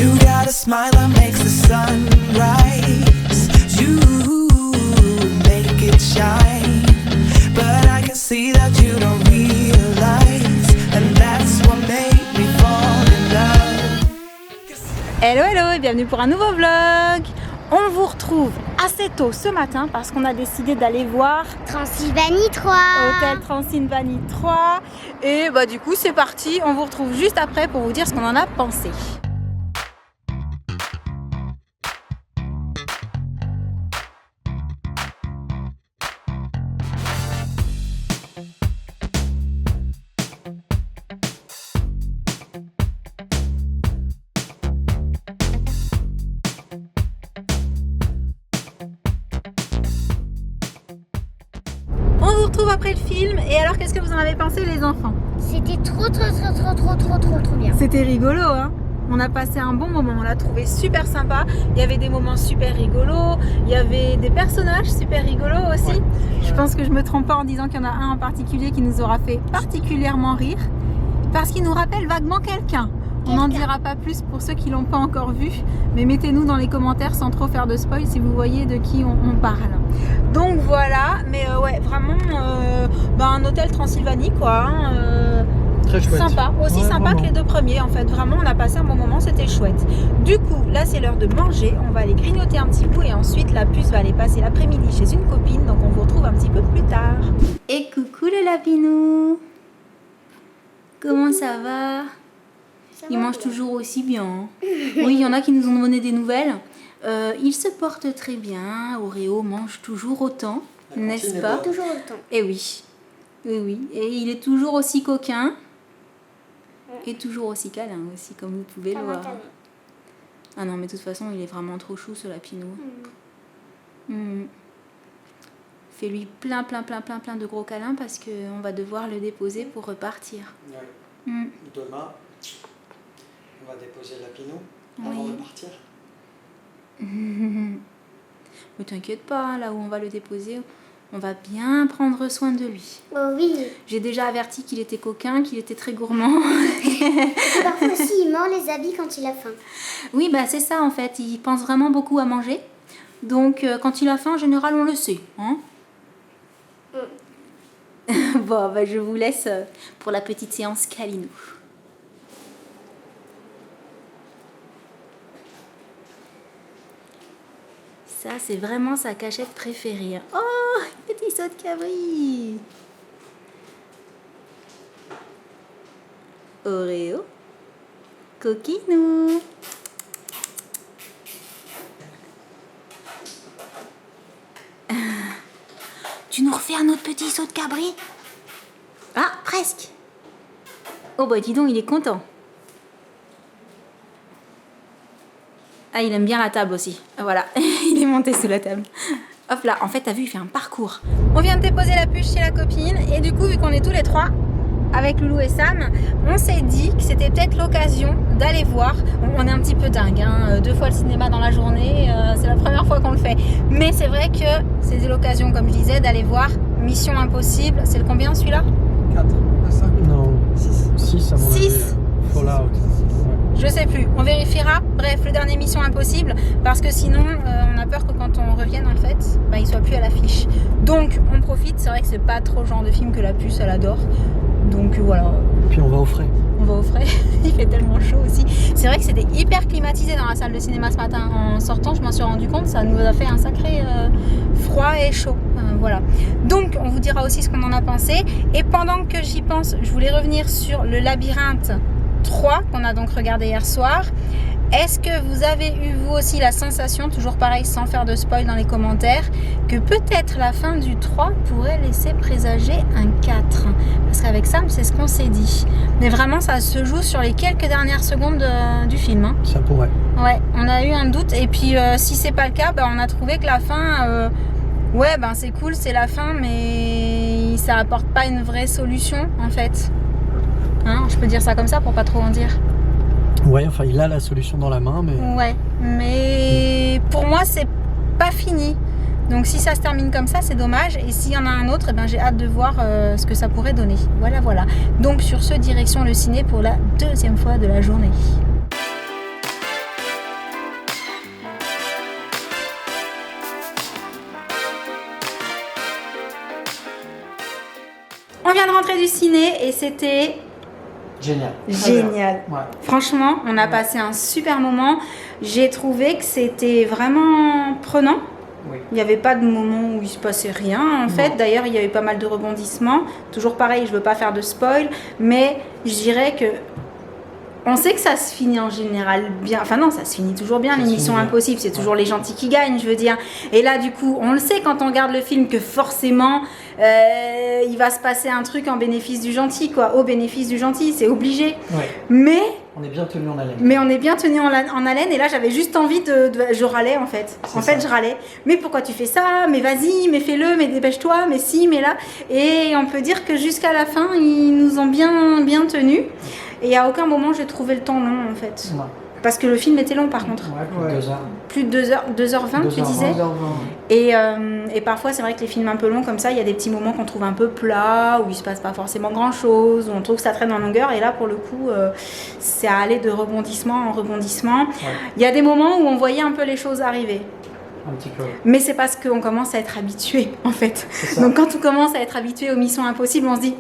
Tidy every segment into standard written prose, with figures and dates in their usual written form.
You got a smile that makes the sun rise. You make it shine. But I can see that you don't realize, and that's what made me fall in love. Hello et bienvenue pour un nouveau vlog. On vous retrouve assez tôt ce matin parce qu'on a décidé d'aller voir Transylvanie 3. Hôtel Transylvanie 3. Et bah du coup c'est parti, on vous retrouve juste après pour vous dire ce qu'on en a pensé. On vous retrouve après le film et alors qu'est-ce que vous en avez pensé les enfants? C'était trop bien. C'était rigolo hein. On a passé un bon moment, on l'a trouvé super sympa. Il y avait des moments super rigolos, il y avait des personnages super rigolos aussi. Ouais. Je pense que je me trompe pas en disant qu'il y en a un en particulier qui nous aura fait particulièrement rire parce qu'il nous rappelle vaguement quelqu'un. On n'en dira pas plus pour ceux qui l'ont pas encore vu, mais mettez-nous dans les commentaires sans trop faire de spoil si vous voyez de qui on parle. Donc voilà, mais ouais, vraiment un hôtel Transylvanie quoi. Très chouette. Sympa, aussi ouais, sympa vraiment. que les deux premiers en fait. Vraiment, on a passé un bon moment, c'était chouette. Du coup, là c'est l'heure de manger. On va aller grignoter un petit bout et ensuite la puce va aller passer l'après-midi chez une copine. Donc on vous retrouve un petit peu plus tard. Et coucou le lapinou. Comment ça va? Il mange toujours aussi bien. Oui, il y en a qui nous ont donné des nouvelles. Il se porte très bien. Oreo mange toujours autant, n'est-ce pas? Toujours autant. Et oui. Oui, oui. Et il est toujours aussi coquin. Et toujours aussi câlin aussi, comme vous pouvez le voir. Ah non, mais de toute façon, il est vraiment trop chou ce lapinou. Fais-lui plein de gros câlins parce qu'on va devoir le déposer pour repartir. Ouais. Demain, on va déposer Lapinou avant de partir. Mais t'inquiète pas, hein, là où on va le déposer, on va bien prendre soin de lui. Oh oui. J'ai déjà averti qu'il était coquin, qu'il était très gourmand. Parfois aussi, il mord les habits quand il a faim. Oui, bah c'est ça en fait. Il pense vraiment beaucoup à manger. Donc quand il a faim, en général, on le sait. Hein Bon, bah, je vous laisse pour la petite séance câlinou. Ça, c'est vraiment sa cachette préférée. Oh, petit saut de cabri. Oreo. Coquinou. Tu nous refais un autre petit saut de cabri? Ah, presque. Oh bah dis donc, il est content. Ah, il aime bien la table aussi. Voilà, il est monté sous la table. Hop là, en fait, t'as vu, il fait un parcours. On vient de déposer la puce chez la copine. Et du coup, vu qu'on est tous les trois, avec Loulou et Sam, on s'est dit que c'était peut-être l'occasion d'aller voir. On est un petit peu dingue, hein, 2 fois le cinéma dans la journée, c'est la première fois qu'on le fait. Mais c'est vrai que c'est l'occasion, comme je disais, d'aller voir Mission Impossible. C'est le combien celui-là? 4, 5, non, 6 à mon avis. 6 Fallout. Je sais plus, on vérifiera. Bref, le dernier Mission Impossible, parce que sinon, on a peur que quand on revienne en fait, bah, il soit plus à l'affiche. Donc, on profite. C'est vrai que c'est pas trop le genre de film que la puce elle adore. Donc voilà. Puis on va au frais. On va au frais. Il fait tellement chaud aussi. C'est vrai que c'était hyper climatisé dans la salle de cinéma ce matin. En sortant, je m'en suis rendu compte, ça nous a fait un sacré froid et chaud. Voilà. Donc, on vous dira aussi ce qu'on en a pensé. Et pendant que j'y pense, je voulais revenir sur le Labyrinthe 3 qu'on a donc regardé hier soir. Est-ce que vous avez eu vous aussi la sensation, toujours pareil sans faire de spoil dans les commentaires, que peut-être la fin du 3 pourrait laisser présager un 4? Parce qu'avec Sam, c'est ce qu'on s'est dit. Mais vraiment, ça se joue sur les quelques dernières secondes du film. Hein. Ça pourrait. Ouais, on a eu un doute. Et puis, si c'est pas le cas, on a trouvé que la fin... ouais, c'est cool, c'est la fin, mais ça apporte pas une vraie solution, en fait. Hein, je peux dire ça comme ça pour pas trop en dire. Ouais, enfin, il a la solution dans la main, mais... Ouais, mais pour moi, c'est pas fini. Donc si ça se termine comme ça, c'est dommage. Et s'il y en a un autre, j'ai hâte de voir ce que ça pourrait donner. Voilà. Donc sur ce, direction le ciné pour la 2e fois de la journée. vient de rentrer du ciné et c'était Génial. génial. Ouais. Franchement, on a passé un super moment. J'ai trouvé que c'était vraiment prenant. Oui. Il n'y avait pas de moment où il se passait rien en fait. Non. D'ailleurs, il y avait pas mal de rebondissements. Toujours pareil, je ne veux pas faire de spoil, mais je dirais que on sait que ça se finit en général bien. Enfin non, ça se finit toujours bien. Ça se L'émission finit bien. Impossible, c'est toujours les gentils qui gagnent, je veux dire. Et là, du coup, on le sait quand on regarde le film que forcément, il va se passer un truc en bénéfice du gentil, quoi. Au bénéfice du gentil, c'est obligé. Ouais. Mais On est bien tenu en haleine. on est bien tenu en haleine et là j'avais juste envie je râlais en fait. C'est En fait ça. je râlais. Mais pourquoi tu fais ça? Mais vas-y, mais fais-le, mais dépêche-toi, mais si, mais là. Et on peut dire que jusqu'à la fin ils nous ont bien tenus. Et à aucun moment j'ai trouvé le temps long en fait. Non. Parce que le film était long par contre. Ouais, plus de 2 heures. Plus de 2h20 tu 2h20. disais. 2h20. Et parfois, c'est vrai que les films un peu longs comme ça, il y a des petits moments qu'on trouve un peu plats, où il se passe pas forcément grand chose, où on trouve que ça traîne en longueur. Et là, pour le coup, c'est à aller de rebondissement en rebondissement. Ouais. Il y a des moments où on voyait un peu les choses arriver. Un petit peu. Mais c'est parce qu'on commence à être habitué, en fait. C'est ça. Donc, quand on commence à être habitué aux missions impossibles, on se dit,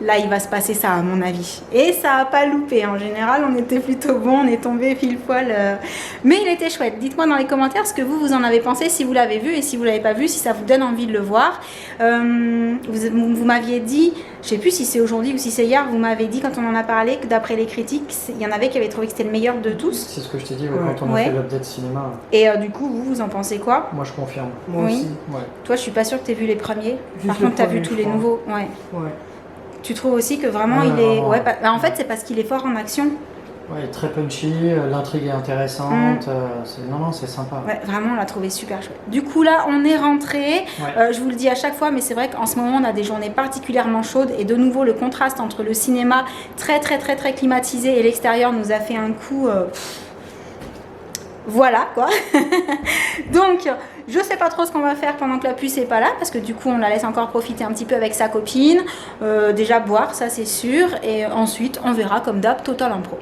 là, il va se passer ça, à mon avis. Et ça n'a pas loupé. En général, on était plutôt bon, on est tombé pile poil. Mais il était chouette. Dites-moi dans les commentaires ce que vous en avez pensé, si vous l'avez vu et si vous ne l'avez pas vu, si ça vous donne envie de le voir. Vous m'aviez dit, je ne sais plus si c'est aujourd'hui ou si c'est hier, vous m'avez dit quand on en a parlé que d'après les critiques, il y en avait qui avaient trouvé que c'était le meilleur de tous. C'est ce que je t'ai dit quand on a Ouais. fait l'update cinéma. Et du coup, vous en pensez quoi? Moi, je confirme. Moi Oui. aussi. Ouais. Toi, je suis pas sûre que tu aies vu les premiers. Juste Par le contre, tu as vu premier, tous je les crois. nouveaux. Ouais. Ouais. Tu trouves aussi que vraiment Ouais, il est. vraiment. Ouais, en fait, c'est parce qu'il est fort en action. Ouais, très punchy, l'intrigue est intéressante. Non, c'est sympa. Ouais, vraiment, on l'a trouvé super chouette. Du coup, là, on est rentré. Ouais. Je vous le dis à chaque fois, mais c'est vrai qu'en ce moment, on a des journées particulièrement chaudes. Et de nouveau, le contraste entre le cinéma très climatisé et l'extérieur nous a fait un coup. Voilà, quoi. Donc, je sais pas trop ce qu'on va faire pendant que la puce est pas là, parce que du coup, on la laisse encore profiter un petit peu avec sa copine. Déjà boire, ça c'est sûr. Et ensuite, on verra comme d'hab, Total Impro.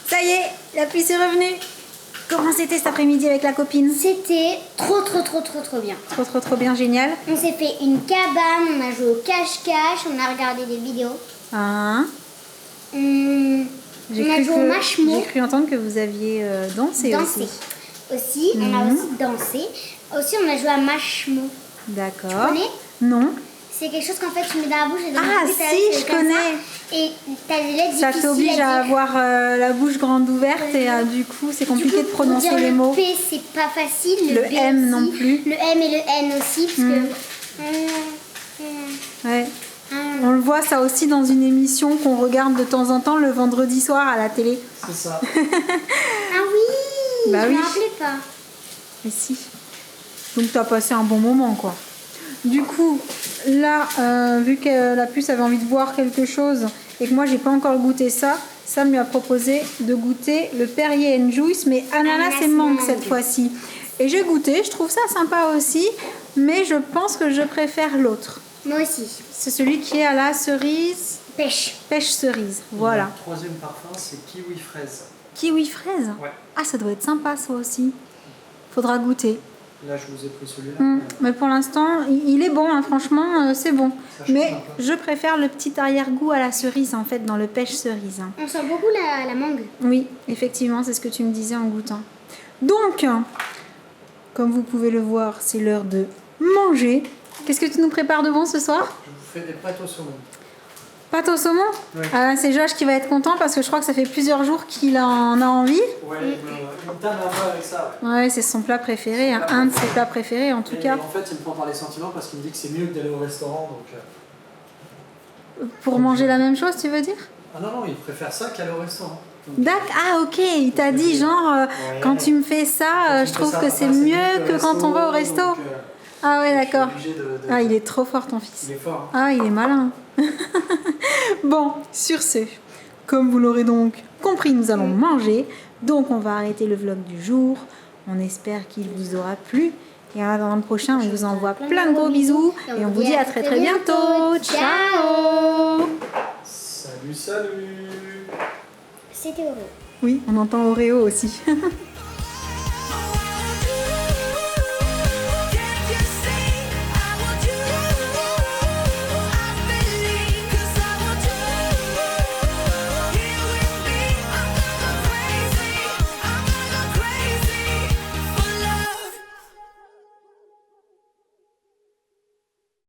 Ça y est, la puce est revenue. Comment c'était cet après-midi avec la copine? C'était trop bien. Trop bien, génial. On s'est fait une cabane, on a joué au cache-cache, on a regardé des vidéos. Hein? On a joué au mashmo. J'ai cru entendre que vous aviez dansé Dansé. aussi. On a aussi dansé. Aussi, on a joué à mashmo. Tu D'accord. connais? Non. C'est quelque chose qu'en fait tu mets dans la bouche et dans Ah, la bouche, si, je connais. Et t'as des lettres Ça difficiles t'oblige à dire. avoir la bouche grande ouverte Ouais. et du coup, c'est Du compliqué coup, de pour prononcer dire les le mots. P, c'est pas facile. Le B M aussi. non plus. Le M et le N aussi, parce Ouais. que. On le voit ça aussi dans une émission qu'on regarde de temps en temps le vendredi soir à la télé. C'est ça. Ah oui, Bah je oui. me rappelais pas. Mais si. Donc t'as passé un bon moment quoi. Du coup, là, vu que la puce avait envie de boire quelque chose et que moi j'ai pas encore goûté ça, Sam lui a proposé de goûter le Perrier and Juice, mais ananas et mangue cette fois-ci. Et j'ai goûté, je trouve ça sympa aussi, mais je pense que je préfère l'autre. Moi aussi. C'est celui qui est à la cerise, Pêche. pêche cerise. Voilà. Le troisième parfum, c'est kiwi fraise. Kiwi fraise. Ouais. Ah, ça doit être sympa ça aussi. Faudra goûter. Là, je vous ai pris celui-là. Mais pour l'instant, il est bon, hein, franchement, c'est bon. Ça change Mais un peu. je préfère le petit arrière-goût à la cerise, en fait, dans le pêche cerise. hein. On sent beaucoup la mangue. Oui, effectivement, c'est ce que tu me disais en goûtant. Donc, comme vous pouvez le voir, c'est l'heure de manger. Qu'est-ce que tu nous prépares de bon ce soir? Je vous fais des pâtes au saumon. Pâte au saumon? Ouais. Ah, c'est Josh qui va être content parce que je crois que ça fait plusieurs jours qu'il en a envie. Ouais, il me tanne un peu avec ça. Ouais, c'est son plat préféré, hein, un de ses plats préférés en tout Et cas. en fait, il me prend par les sentiments parce qu'il me dit que c'est mieux que d'aller au restaurant. Donc, Pour manger la même chose, tu veux dire? Ah non, il préfère ça qu'aller au restaurant. Donc, Ah ok, il t'a dit genre quand tu me fais ça, je trouve que c'est mieux que quand on va au resto. Ah ouais, d'accord. Ah, il est trop fort ton fils. Il est fort. Ah, il est malin. Bon, sur ce, comme vous l'aurez donc compris, nous allons manger. Donc on va arrêter le vlog du jour. On espère qu'il vous aura plu. Et en attendant le prochain, on vous envoie plein de gros bisous. Et on vous dit à très très bientôt. Ciao. Salut. C'était heureux. Oui, on entend Oreo aussi.